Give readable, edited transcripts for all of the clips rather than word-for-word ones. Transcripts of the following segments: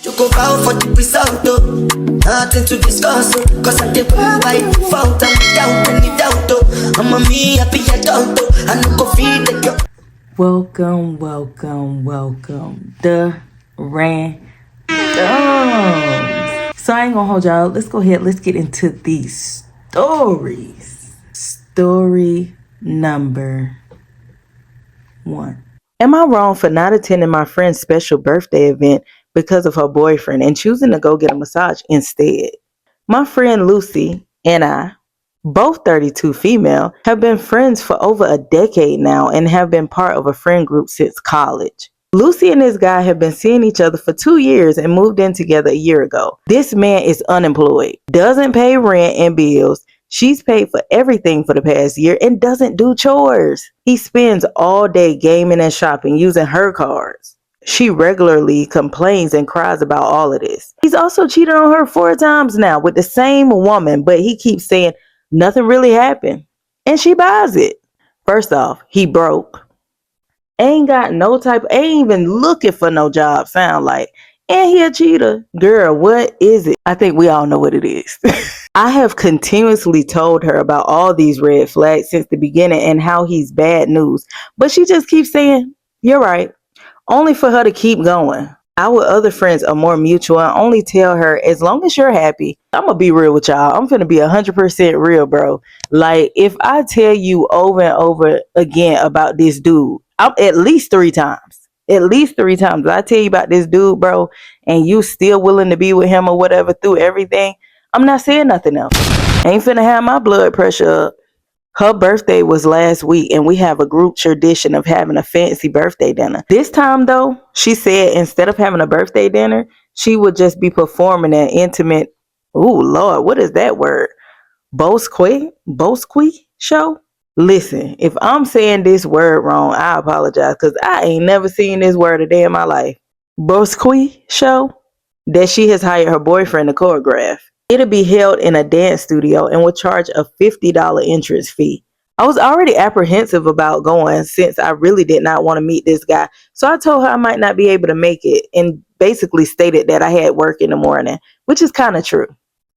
You go bow for the result, though. Nothing to discuss, oh. Cause I did by default and without any doubt, oh. I'm a me happy adult, oh. I no go feed the girl. Welcome. The Randoms. So I ain't gonna hold y'all. Let's go ahead. Let's get into these stories. Story number 1. Am I wrong for not attending my friend's special birthday event because of her boyfriend and choosing to go get a massage instead? My friend Lucy and I, both 32 female, have been friends for over a decade now and have been part of a friend group since college. Lucy and this guy have been seeing each other for 2 years and moved in together a year ago. This man is unemployed, doesn't pay rent and bills. She's paid for everything for the past year and doesn't do chores. He spends all day gaming and shopping using her cards. She regularly complains and cries about all of this. He's also cheated on her 4 times now with the same woman, but he keeps saying nothing really happened. And she buys it. First off, he broke. Ain't got no type, ain't even looking for no job, sound like. And he a cheater. Girl, what is it? I think we all know what it is. I have continuously told her about all these red flags since the beginning and how he's bad news. But she just keeps saying, you're right. Only for her to keep going. Our other friends are more mutual and only tell her, as long as you're happy. I'm going to be real with y'all. I'm finna be 100% real, bro. Like, if I tell you over and over again about this dude, I'm at least 3 times. At least 3 times. I tell you about this dude, bro, and you still willing to be with him or whatever through everything, I'm not saying nothing else. Ain't finna have my blood pressure up. Her birthday was last week, and we have a group tradition of having a fancy birthday dinner. This time, though, she said instead of having a birthday dinner, she would just be performing an intimate, ooh, Lord, what is that word? Bosque show? Listen, if I'm saying this word wrong, I apologize, because I ain't never seen this word a day in my life. Bosque show? That she has hired her boyfriend to choreograph. It'll be held in a dance studio and will charge a $50 entrance fee. I was already apprehensive about going since I really did not want to meet this guy. So I told her I might not be able to make it and basically stated that I had work in the morning, which is kind of true.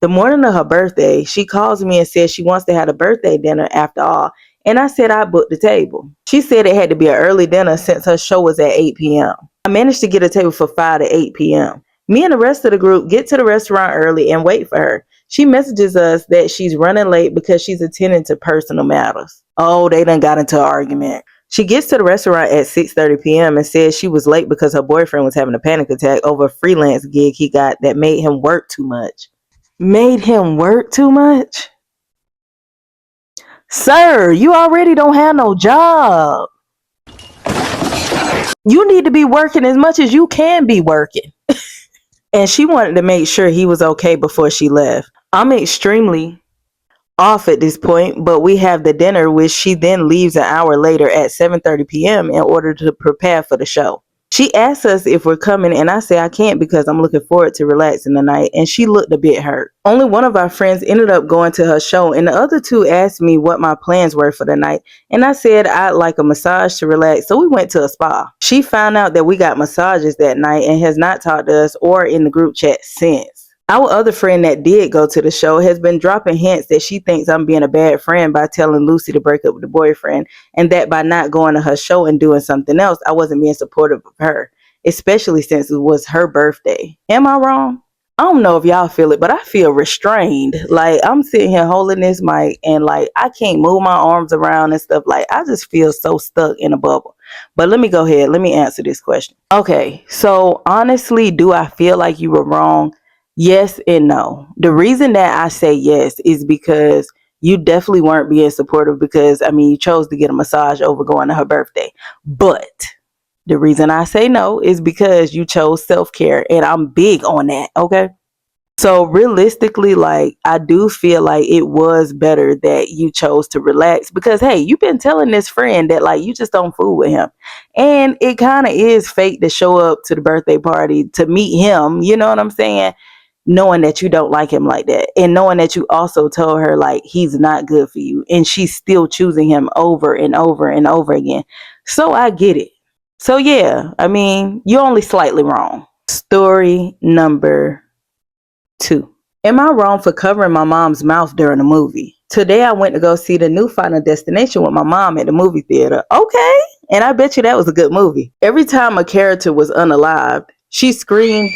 The morning of her birthday, she calls me and says she wants to have a birthday dinner after all. And I said I booked the table. She said it had to be an early dinner since her show was at 8 p.m. I managed to get a table for 5 to 8 p.m. Me and the rest of the group get to the restaurant early and wait for her. She messages us that she's running late because she's attending to personal matters. Oh, they done got into an argument. She gets to the restaurant at 6:30 p.m. and says she was late because her boyfriend was having a panic attack over a freelance gig he got that made him work too much. Made him work too much? Sir, you already don't have no job. You need to be working as much as you can be working. And she wanted to make sure he was okay before she left. I'm extremely off at this point, but we have the dinner, which she then leaves an hour later at 7:30 p.m. in order to prepare for the show. She asks us if we're coming, and I say I can't because I'm looking forward to relaxing tonight, and she looked a bit hurt. Only one of our friends ended up going to her show, and the other 2 asked me what my plans were for the night, and I said I'd like a massage to relax, so we went to a spa. She found out that we got massages that night and has not talked to us or in the group chat since. Our other friend that did go to the show has been dropping hints that she thinks I'm being a bad friend by telling Lucy to break up with the boyfriend, and that by not going to her show and doing something else, I wasn't being supportive of her, especially since it was her birthday. Am I wrong? I don't know if y'all feel it, but I feel restrained. Like, I'm sitting here holding this mic and like I can't move my arms around and stuff. Like, I just feel so stuck in a bubble. But let me go ahead. Let me answer this question. Okay, so honestly, do I feel like you were wrong? Yes and no. The reason that I say yes is because you definitely weren't being supportive because, I mean, you chose to get a massage over going to her birthday. But the reason I say no is because you chose self-care, and I'm big on that, okay? So realistically, like, I do feel like it was better that you chose to relax because, hey, you've been telling this friend that, like, you just don't fool with him. And it kind of is fake to show up to the birthday party to meet him, you know what I'm saying? Knowing that you don't like him like that, and knowing that you also told her like he's not good for you, and she's still choosing him over and over and over again. So I get it. So yeah, I mean, you're only slightly wrong. Story number 2. Am I wrong for covering my mom's mouth during a movie? Today I went to go see the new Final Destination with my mom at the movie theater. Okay. And I bet you that was a good movie. Every time a character was unalived, she screamed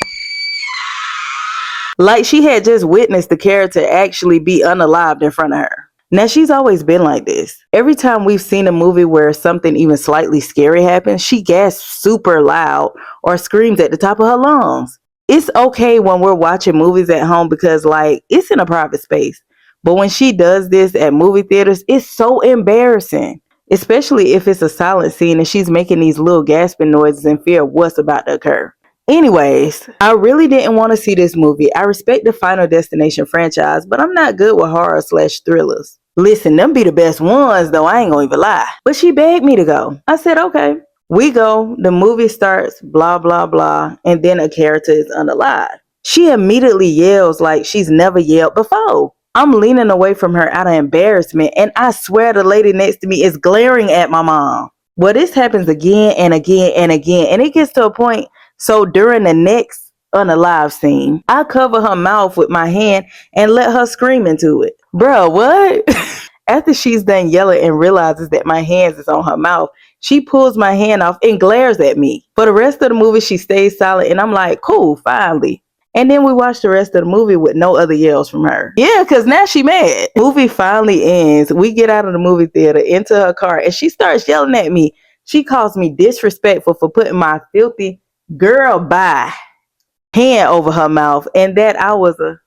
like she had just witnessed the character actually be unalived in front of her. Now, she's always been like this. Every time we've seen a movie where something even slightly scary happens, she gasps super loud or screams at the top of her lungs. It's okay when we're watching movies at home because, like, it's in a private space. But when she does this at movie theaters, it's so embarrassing, especially if it's a silent scene and she's making these little gasping noises in fear of what's about to occur. Anyways, I really didn't want to see this movie. I respect the Final Destination franchise, but I'm not good with horror/thrillers. Listen, them be the best ones, though, I ain't gonna even lie. But she begged me to go. I said, okay. We go, the movie starts, blah, blah, blah, and then a character is unalive. She immediately yells like she's never yelled before. I'm leaning away from her out of embarrassment, and I swear the lady next to me is glaring at my mom. Well, this happens again and again and again, and it gets to a point. So during the next unalive scene, I cover her mouth with my hand and let her scream into it. Bruh, what? After she's done yelling and realizes that my hands is on her mouth, she pulls my hand off and glares at me. For the rest of the movie, she stays silent, and I'm like, cool, finally. And then we watch the rest of the movie with no other yells from her. Yeah, because now she mad. Movie finally ends. We get out of the movie theater into her car, and she starts yelling at me. She calls me disrespectful for putting my filthy girl bye hand over her mouth, and that I was a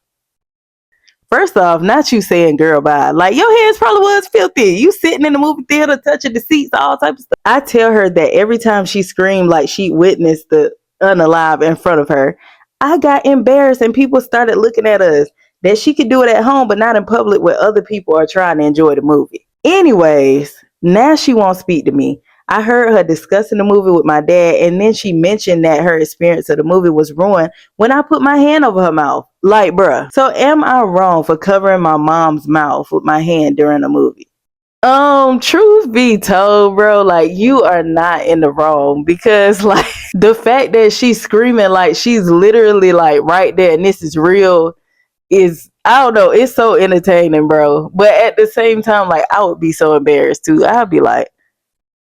first off, not you saying girl bye. Like, your hands probably was filthy. You sitting in the movie theater touching the seats, all types of stuff. I tell her that every time she screamed like she witnessed the unalive in front of her, I got embarrassed and people started looking at us. That she could do it at home, but not in public where other people are trying to enjoy the movie. Anyways, now she won't speak to me. I heard her discussing the movie with my dad, and then she mentioned that her experience of the movie was ruined when I put my hand over her mouth. Like, bruh. So am I wrong for covering my mom's mouth with my hand during a movie? Truth be told, bro, like, you are not in the wrong because, like, the fact that she's screaming like she's literally like right there and this is real is, I don't know, it's so entertaining, bro. But at the same time, like, I would be so embarrassed too. I'd be like,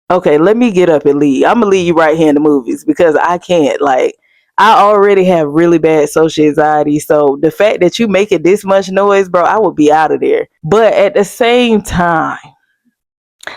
okay, let me get up and leave. I'm gonna leave you right here in the movies because I can't. Like, I already have really bad social anxiety, so the fact that you making this much noise, bro, I would be out of there. But at the same time,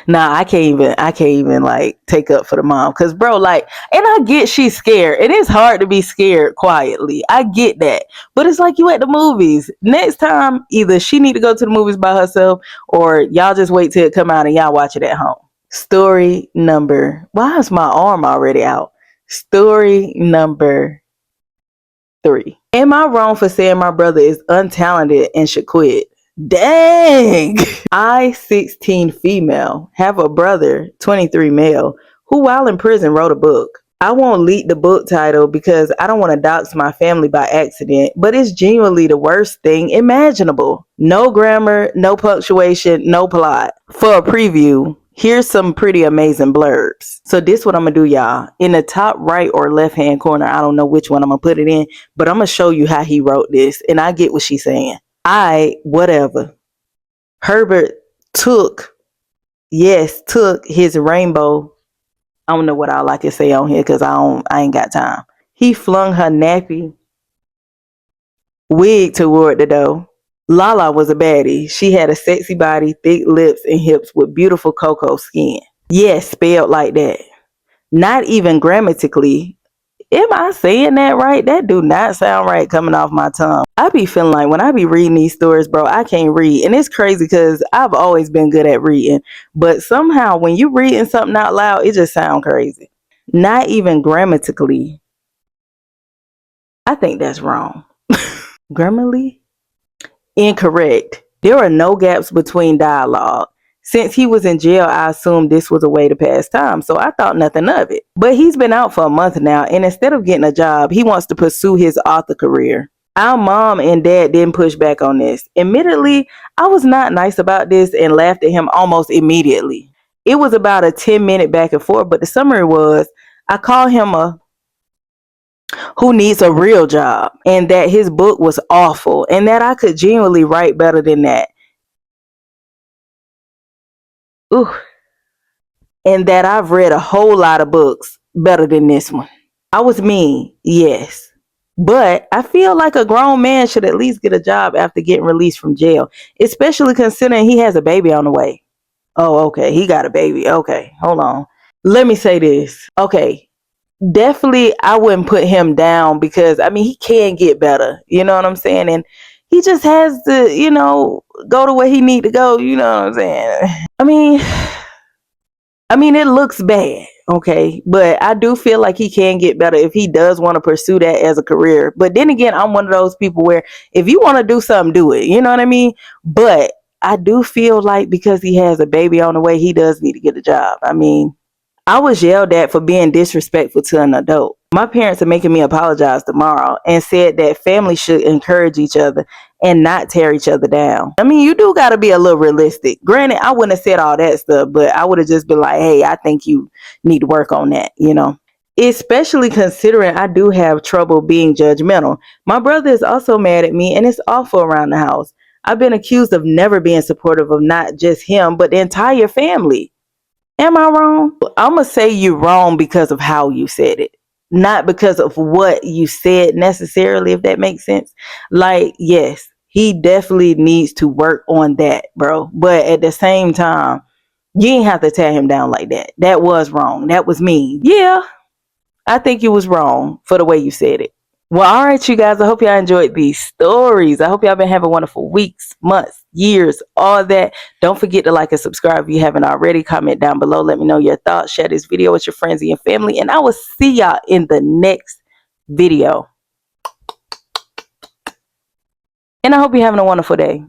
nah, I can't even like take up for the mom. Cause bro, like, and I get she's scared. It is hard to be scared quietly. I get that. But it's like you at the movies. Next time, either she need to go to the movies by herself or y'all just wait till it come out and y'all watch it at home. Story number, why is my arm already out? Story number 3. Am I wrong for saying my brother is untalented and should quit? Dang! I, 16 female, have a brother, 23 male, who while in prison wrote a book. I won't leak the book title because I don't want to dox my family by accident, but it's genuinely the worst thing imaginable. No grammar, no punctuation, no plot. For a preview, here's some pretty amazing blurbs. So this what I'm gonna do, y'all. In the top right or left hand corner, I don't know which one I'm gonna put it in, but I'm gonna show you how he wrote this, and I get what she's saying. Whatever. Herbert took his rainbow. I don't know what all I can say on here because I ain't got time. He flung her nappy wig toward the door. Lala was a baddie. She had a sexy body, thick lips, and hips with beautiful cocoa skin. Yes, spelled like that. Not even grammatically. Am I saying that right? That do not sound right coming off my tongue. I be feeling like when I be reading these stories, bro, I can't read. And it's crazy because I've always been good at reading. But somehow when you reading something out loud, it just sounds crazy. Not even grammatically. I think that's wrong. Grammarly? Incorrect. There are no gaps between dialogue. Since he was in jail, I assumed this was a way to pass time, so I thought nothing of it. But he's been out for a month now, and instead of getting a job, he wants to pursue his author career. Our mom and dad didn't push back on this. Admittedly, I was not nice about this and laughed at him almost immediately. It was about a 10-minute back and forth, but the summary was, I call him a who needs a real job, and that his book was awful, and that I could genuinely write better than that. Ooh. And that I've read a whole lot of books better than this one. I was mean, yes. But I feel like a grown man should at least get a job after getting released from jail, especially considering he has a baby on the way. Oh, okay. He got a baby. Okay, hold on. Let me say this. Okay, definitely I wouldn't put him down because, I mean, he can get better. You know what I'm saying? And he just has to, go to where he need to go. You know what I'm saying? I mean, it looks bad, okay? But I do feel like he can get better if he does want to pursue that as a career. But then again, I'm one of those people where if you want to do something, do it. You know what I mean? But I do feel like because he has a baby on the way, he does need to get a job. I mean, I was yelled at for being disrespectful to an adult. My parents are making me apologize tomorrow and said that families should encourage each other and not tear each other down. I mean, you do got to be a little realistic. Granted, I wouldn't have said all that stuff, but I would have just been like, hey, I think you need to work on that, Especially considering I do have trouble being judgmental. My brother is also mad at me and it's awful around the house. I've been accused of never being supportive of not just him, but the entire family. Am I wrong? I'm going to say you're wrong because of how you said it, not because of what you said necessarily, if that makes sense. Like, yes, he definitely needs to work on that, bro. But at the same time, you ain't have to tear him down like that. That was wrong. That was mean. Yeah, I think you was wrong for the way you said it. Well, all right, you guys. I hope y'all enjoyed these stories. I hope y'all been having wonderful weeks, months, years, all that. Don't forget to like and subscribe if you haven't already. Comment down below. Let me know your thoughts. Share this video with your friends and your family. And I will see y'all in the next video. And I hope you're having a wonderful day.